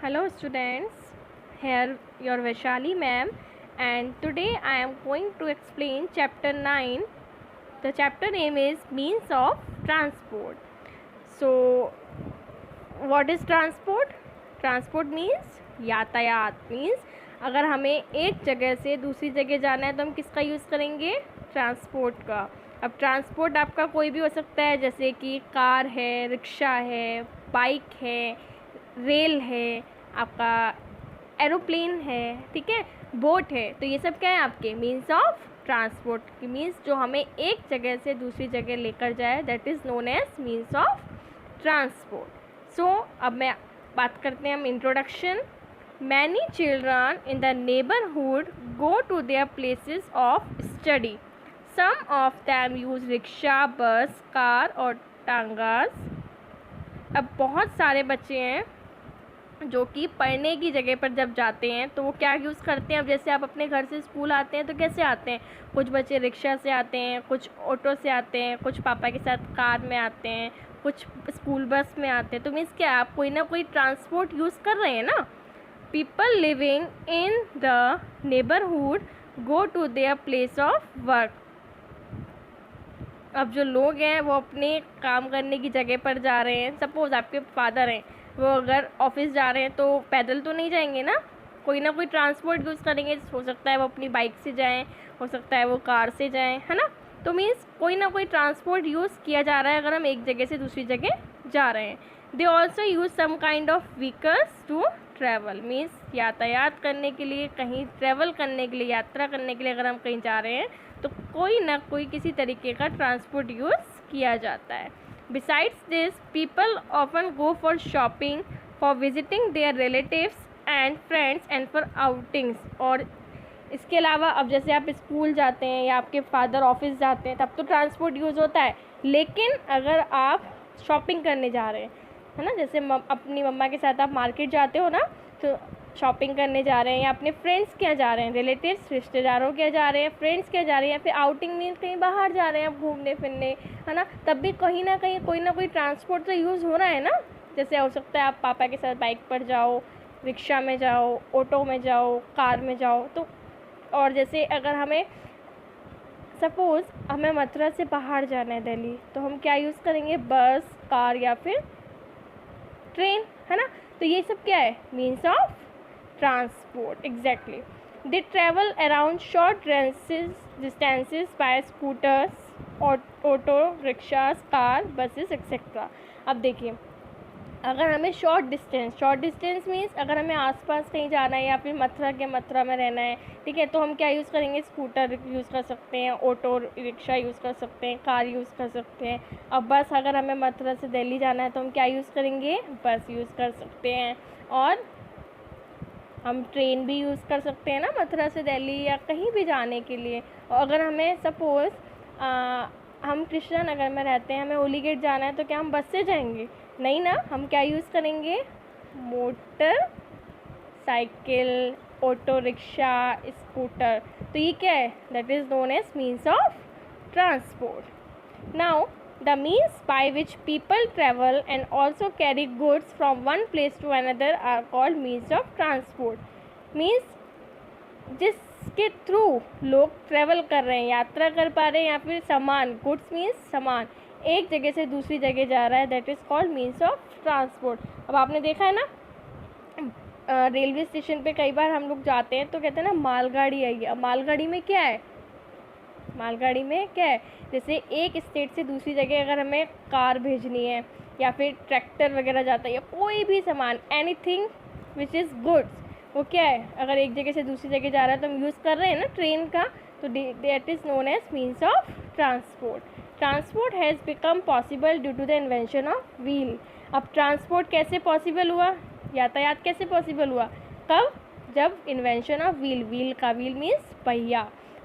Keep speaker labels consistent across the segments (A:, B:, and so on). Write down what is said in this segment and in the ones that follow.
A: Hello students, here your Vaishali ma'am, and today I am going to explain chapter 9. The chapter name is Means of Transport. So what is transport? Transport means यातायात means अगर हमें एक जगह से दूसरी जगह जाना है तो हम किसका यूज़ करेंगे? ट्रांसपोर्ट का। अब ट्रांसपोर्ट आपका कोई भी हो सकता है, जैसे कि कार है, रिक्शा है, बाइक है, रेल है, आपका एरोप्लेन है, ठीक है, बोट है। तो ये सब क्या है? आपके मीन्स ऑफ ट्रांसपोर्ट की मीन्स जो हमें एक जगह से दूसरी जगह लेकर जाए, that is known as means of transport. So अब मैं बात करते हैं हम introduction. Many children in the neighbourhood go to their places of study. Some of them use rickshaw, bus, car और टांगास। अब बहुत सारे बच्चे हैं जो कि पढ़ने की जगह पर जब जाते हैं तो वो क्या यूज़ करते हैं। अब जैसे आप अपने घर से स्कूल आते हैं तो कैसे आते हैं? कुछ बच्चे रिक्शा से आते हैं, कुछ ऑटो से आते हैं, कुछ पापा के साथ कार में आते हैं, कुछ स्कूल बस में आते हैं। तो मीन्स क्या, आप कोई ना कोई ट्रांसपोर्ट यूज़ कर रहे हैं ना। People living in the neighbourhood go to their place of work. अब जो लोग हैं वो अपने काम करने की जगह पर जा रहे हैं। सपोज़ आपके फादर हैं, वो अगर ऑफिस जा रहे हैं तो पैदल तो नहीं जाएंगे ना, कोई ना कोई ट्रांसपोर्ट यूज़ करेंगे। हो सकता है वो अपनी बाइक से जाएं, हो सकता है वो कार से जाएं, है ना। तो मीन्स कोई ना कोई ट्रांसपोर्ट यूज़ किया जा रहा है अगर हम एक जगह से दूसरी जगह जा रहे हैं। They also use some kind of vehicles to travel. Means यातायात करने के लिए, कहीं ट्रैवल करने के लिए, यात्रा करने के लिए अगर हम कहीं जा रहे हैं तो कोई ना कोई किसी तरीके का ट्रांसपोर्ट यूज़ किया जाता है। Besides this, people often go for shopping, for visiting their relatives and friends and for outings। और इसके अलावा अब जैसे आप स्कूल जाते हैं या आपके फादर ऑफिस जाते हैं तब तो ट्रांसपोर्ट यूज़ होता है। लेकिन अगर आप शॉपिंग करने जा रहे हैं, है ना, जैसे अपनी मम्मा के साथ आप मार्केट जाते हो ना, तो शॉपिंग करने जा रहे हैं या अपने फ्रेंड्स के यहाँ जा रहे हैं, रिलेटिव्स रिश्तेदारों के यहाँ जा रहे हैं, फ्रेंड्स के यहाँ जा रहे हैं, या फिर आउटिंग मीन्स कहीं बाहर जा रहे हैं आप घूमने फिरने, है ना, तब भी कहीं ना कहीं कोई ना कोई ट्रांसपोर्ट तो यूज़ हो रहा है ना। जैसे हो सकता है आप पापा के साथ बाइक पर जाओ, रिक्शा में जाओ, ऑटो में जाओ, कार में जाओ। तो और जैसे अगर हमें सपोज़ हमें मथुरा से बाहर जाना है दिल्ली, तो हम क्या यूज़ करेंगे? बस, कार या फिर ट्रेन, है ना। तो ये सब क्या है? Means of transport. Exactly. They travel around short distances by scooters, auto, rickshaws, car, buses etcetera. अब देखिए, अगर हमें शॉर्ट डिस्टेंस मीन्स अगर हमें आसपास कहीं जाना है या फिर मथुरा में रहना है, ठीक है, तो हम क्या यूज़ करेंगे? स्कूटर यूज़ कर सकते हैं, ऑटो रिक्शा यूज़ कर सकते हैं, कार यूज़ कर सकते हैं। अब बस, अगर हमें मथुरा से दिल्ली जाना है तो हम क्या यूज़ करेंगे? बस यूज़ कर सकते हैं। और हम ट्रेन भी यूज़ कर सकते हैं ना मथुरा से दिल्ली या कहीं भी जाने के लिए। और अगर हमें सपोज़ हम कृष्णा नगर में रहते हैं, हमें होली गेट जाना है, तो क्या हम बस से जाएंगे? नहीं ना, हम क्या यूज़ करेंगे? Motor cycle, auto rickshaw, scooter. तो ये क्या है? That is known as means of transport. Now the means by which people travel and also carry goods from one place to another are called means of transport। means जिसके through लोग travel कर रहे हैं, यात्रा कर पा रहे हैं, या फिर सामान, गुड्स मीन्स सामान, एक जगह से दूसरी जगह जा रहा है, that is called means of transport. अब आपने देखा है ना, रेलवे स्टेशन पे कई बार हम लोग जाते हैं तो कहते हैं ना मालगाड़ी आई है। अब मालगाड़ी में क्या है? मालगाड़ी में क्या है? जैसे एक स्टेट से दूसरी जगह अगर हमें कार भेजनी है या फिर ट्रैक्टर वगैरह जाता है या कोई भी सामान, एनीथिंग विच इज़ गुड्स, वो क्या है? अगर एक जगह से दूसरी जगह जा रहा है तो हम यूज़ कर रहे हैं ना ट्रेन का, तो that is known as means of transport. Transport has become possible due to the invention of wheel. अब ट्रांसपोर्ट कैसे पॉसिबल हुआ? यातायात कैसे पॉसिबल हुआ? कब? जब इन्वेंशन ऑफ व्हील का व्हील मीन्स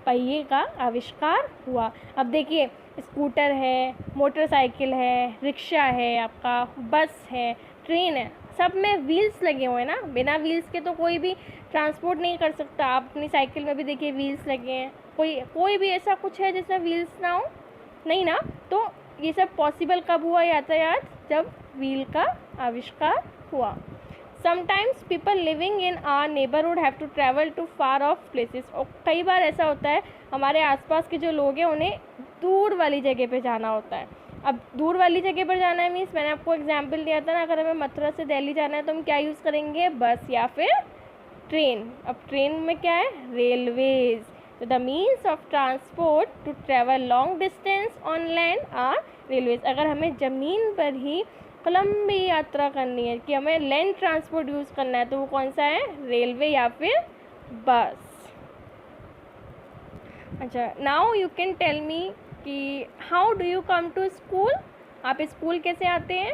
A: पहिए का आविष्कार हुआ। अब देखिए, स्कूटर है, मोटरसाइकिल है, रिक्शा है, आपका बस है, ट्रेन है, सब में व्हील्स लगे हुए हैं ना। बिना व्हील्स के तो कोई भी ट्रांसपोर्ट नहीं कर सकता। आप अपनी साइकिल में भी देखिए व्हील्स लगे हैं। कोई भी ऐसा कुछ है जिसमें व्हील्स ना हो? नहीं ना। तो ये सब पॉसिबल कब हुआ यातायात? जब व्हील का आविष्कार हुआ। Sometimes people living in our neighbourhood have to travel to far off places. और कई बार ऐसा होता है हमारे आसपास के जो लोग हैं उन्हें दूर वाली जगह पे जाना होता है। अब दूर वाली जगह पर जाना है मीन्स मैंने आपको एग्जांपल दिया था ना, अगर हमें मथुरा से दिल्ली जाना है तो हम क्या यूज़ करेंगे, बस या फिर ट्रेन। अब ट्रेन में क्या है, रेलवेज। तो the means of transport to travel long distance on land are railways. अगर हमें ज़मीन पर ही लंबी यात्रा करनी है, कि हमें लैंड ट्रांसपोर्ट यूज़ करना है, तो वो कौन सा है, रेलवे या फिर बस। अच्छा, now you can tell me कि how do you come to school. आप स्कूल कैसे आते हैं,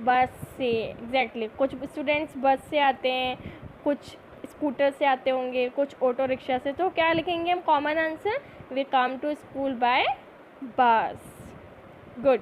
A: बस से। एग्जैक्टली कुछ स्टूडेंट्स बस से आते हैं, कुछ स्कूटर से आते होंगे, कुछ ऑटो रिक्शा से। तो क्या लिखेंगे हम, common answer, we come to school by bus. Good.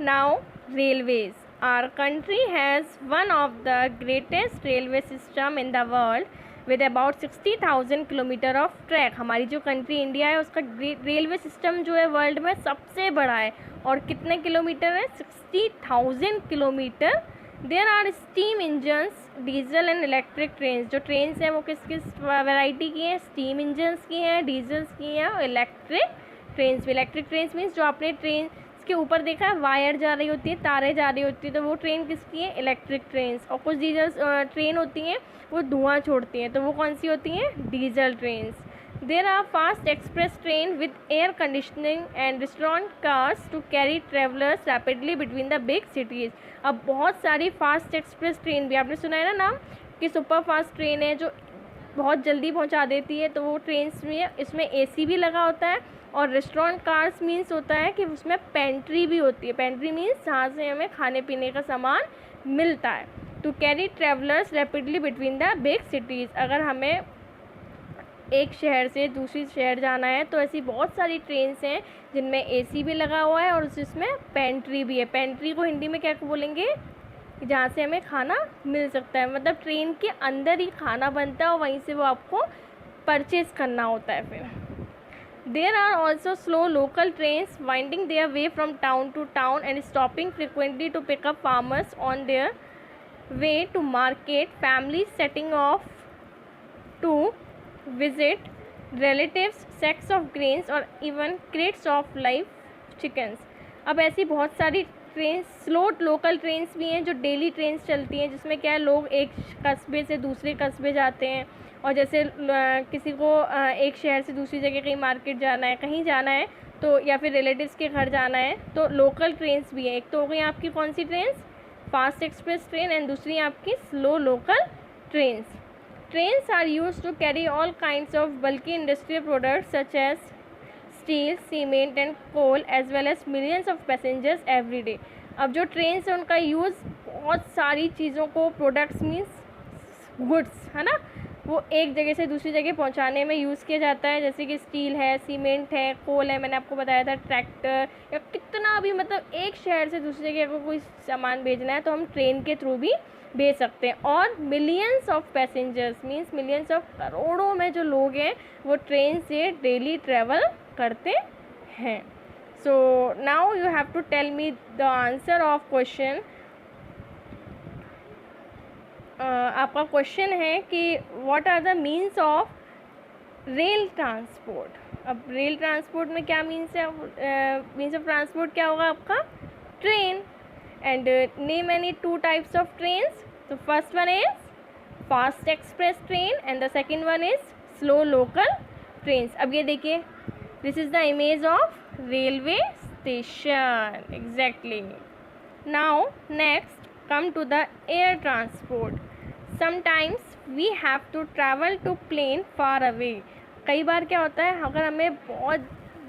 A: Now railways. Our country has one of the greatest railway system in the world with about 60,000 kilometre of track. हमारी जो कंट्री इंडिया है उसका railway system जो है world में सबसे बड़ा है। और कितने किलोमीटर है, 60,000 kilometre. There are steam engines, diesel and electric train. जो ट्रेन्स हैं वो किस किस वैरायटी की हैं, स्टीम इंजन्स की हैं, डीजल्स की हैं और इलेक्ट्रिक ट्रेन्स भी। इलेक्ट्रिक ट्रेन्स मीन्स जो आपने ट्रेन के ऊपर देखा है वायर जा रही होती है, तारें जा रही होती है, तो वो ट्रेन किसकी है, इलेक्ट्रिक ट्रेन्स। और कुछ डीजल ट्रेन होती हैं वो धुआं छोड़ती हैं, तो वो कौन सी होती हैं, diesel trains. There are fast express train with air conditioning and restaurant cars to carry travellers rapidly between the big cities. अब बहुत सारी फास्ट एक्सप्रेस ट्रेन भी, आपने सुना है ना नाम, कि सुपर फास्ट ट्रेन है जो बहुत जल्दी पहुंचा देती है, तो वो ट्रेन्स में इसमें एसी भी लगा होता है। और रेस्टोरेंट कार्स मीन्स होता है कि उसमें पेंट्री भी होती है। पेंट्री मीन्स जहाँ से हमें खाने पीने का सामान मिलता है। To carry travellers rapidly between the big cities. अगर हमें एक शहर से दूसरी शहर जाना है तो ऐसी बहुत सारी ट्रेन्स हैं जिनमें एसी भी लगा हुआ है और उसमें पेंट्री भी है। पेंट्री को हिंदी में क्या बोलेंगे, जहाँ से हमें खाना मिल सकता है, मतलब ट्रेन के अंदर ही खाना बनता है और वहीं से वो आपको परचेज करना होता है। फिर there are also slow local trains winding their way from town to town and stopping frequently to pick up farmers on their way to market. Family setting off to visit relatives, sacks of grains और even crates of live chickens। अब ऐसी बहुत सारी train, slow local trains भी हैं जो daily trains चलती हैं, जिसमें क्या है, लोग एक कस्बे से दूसरे कस्बे जाते हैं। और जैसे किसी को एक शहर से दूसरी जगह कहीं मार्केट जाना है, कहीं जाना है, तो या फिर रिलेटिव्स के घर जाना है, तो लोकल ट्रेन्स भी हैं। एक तो हो गई आपकी कौन सी trains, fast express train, and दूसरी आपकी slow local trains. Trains are used to carry all kinds of bulky industrial products such as steel, cement and coal as well as millions of passengers every day। अब जो trains हैं उनका use बहुत सारी चीज़ों को, प्रोडक्ट्स मीन्स गुड्स है ना, वो एक जगह से दूसरी जगह पहुंचाने में यूज़ किया जाता है। जैसे कि स्टील है, सीमेंट है, कोल है, मैंने आपको बताया था, ट्रैक्टर, या कितना भी, मतलब एक शहर से दूसरी जगह को कोई सामान भेजना है तो हम ट्रेन के थ्रू भी भेज सकते हैं। और millions of passengers means millions of, करोड़ों में जो लोग हैं वो ट्रेन से डेली ट्रैवल करते हैं। So now you have to tell me the answer of question. आपका क्वेश्चन है कि what are the means of rail transport. अब रेल ट्रांसपोर्ट में क्या मीन्स है, मीन्स ऑफ ट्रांसपोर्ट क्या होगा आपका, train. And name any two types of trains. तो first one is fast express train and the second one is slow local trains. अब ये देखिए, this is the image of railway station. Exactly. Now next come to the air transport. Sometimes we have to travel to plane far away। कई बार क्या होता है, अगर हमें बहुत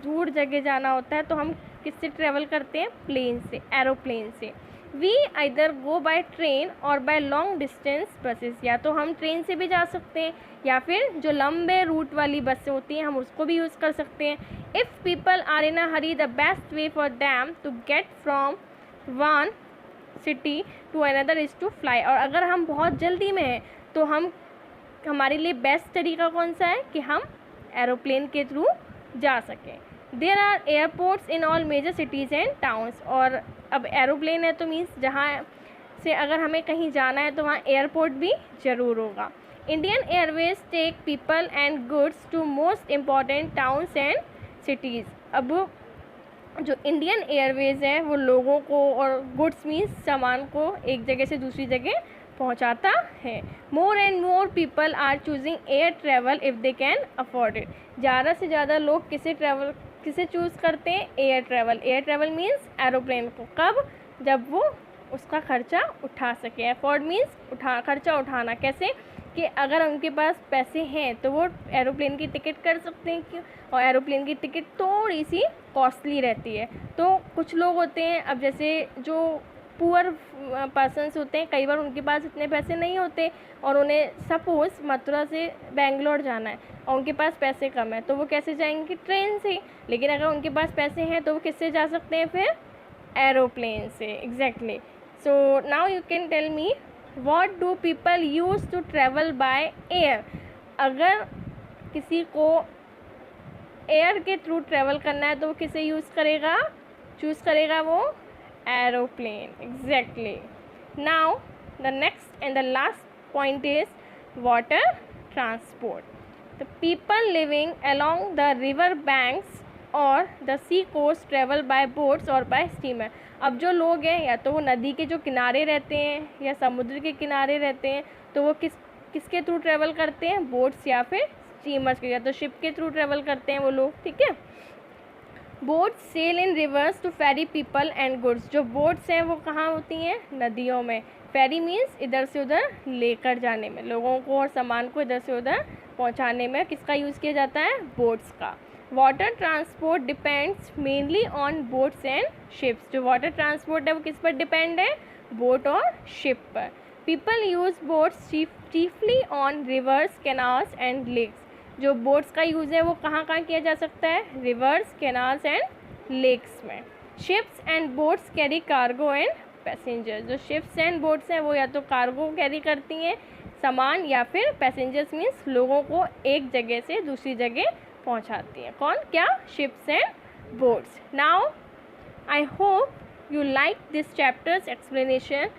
A: दूर जगह जाना होता है तो हम किससे ट्रैवल करते हैं, प्लेन से, एरोप्लेन से। We either go by train और by long distance buses। या तो हम ट्रेन से भी जा सकते हैं या फिर जो लंबे रूट वाली बसें होती हैं हम उसको भी यूज़ कर सकते हैं। If people are in a hurry, the best way for them to get from one city to another is to fly. और अगर हम बहुत जल्दी में हैं तो हमारे लिए बेस्ट तरीका कौन सा है कि हम एरोप्लेन के थ्रू जा सकें। There are airports in all major cities and towns. और अब एरोप्लेन है तो मीन्स जहाँ से अगर हमें कहीं जाना है तो वहाँ एयरपोर्ट भी ज़रूर होगा। Indian Airways take people and goods to most important towns and cities. अब जो इंडियन एयरवेज है वो लोगों को और गुड्स मीन्स सामान को एक जगह से दूसरी जगह पहुंचाता है। More and more people are choosing air travel if they can afford it. ज़्यादा से ज़्यादा लोग किसे चूज़ करते हैं? Air travel. Air travel means aeroplane को। कब? जब वो उसका खर्चा उठा सके। अफोर्ड मीन्स खर्चा उठाना। कैसे? कि अगर उनके पास पैसे हैं तो वो एरोप्लेन की टिकट कर सकते हैं। क्यों? और एरोप्लेन की टिकट थोड़ी सी कॉस्टली रहती है। तो कुछ लोग होते हैं, अब जैसे जो पुअर पर्सन्स होते हैं, कई बार उनके पास इतने पैसे नहीं होते और उन्हें सपोज़ मथुरा से बेंगलोर जाना है और उनके पास पैसे कम है, तो वो कैसे जाएंगे? ट्रेन से। लेकिन अगर उनके पास पैसे हैं तो वो किससे जा सकते हैं फिर? एरोप्लेन से। Exactly. So now you can tell me what do people use to travel by air. अगर किसी को एयर के थ्रू ट्रैवल करना है तो वो किसे यूज़ करेगा? चूज़ करेगा वो aeroplane. Exactly. Now the next and the last point is water transport. The people living along the river banks और the sea coast travel by boats और बाय स्टीमर। अब जो लोग हैं या तो वो नदी के जो किनारे रहते हैं या समुद्र के किनारे रहते हैं, तो वो किसके थ्रू ट्रैवल करते हैं? बोट्स या फिर स्टीमर्स के, या तो शिप के थ्रू ट्रैवल करते हैं वो लोग। ठीक है। Boats sail in rivers to ferry people and goods. जो बोट्स हैं वो कहाँ होती हैं? नदियों में। फेरी मीन्स इधर से उधर लेकर जाने में, लोगों को और सामान को इधर से उधर पहुँचाने में किसका यूज़ किया जाता है? बोट्स का। Water transport depends mainly on boats and ships. जो वाटर ट्रांसपोर्ट है वो किस पर डिपेंड है? बोट और शिप पर। People use boats chiefly on rivers, canals and lakes. जो बोट्स का यूज़ है वो कहाँ कहाँ किया जा सकता है? रिवर्स, कैनाल्स एंड लेक्स में। Ships and boats carry cargo and passengers. जो शिप्स एंड बोट्स हैं वो या तो कार्गो कैरी करती हैं, सामान, या फिर पैसेंजर्स मीन्स लोगों को एक जगह से दूसरी जगह पहुंचाती हैं। कौन? क्या? Ships and boats. Now I hope you like this chapter's explanation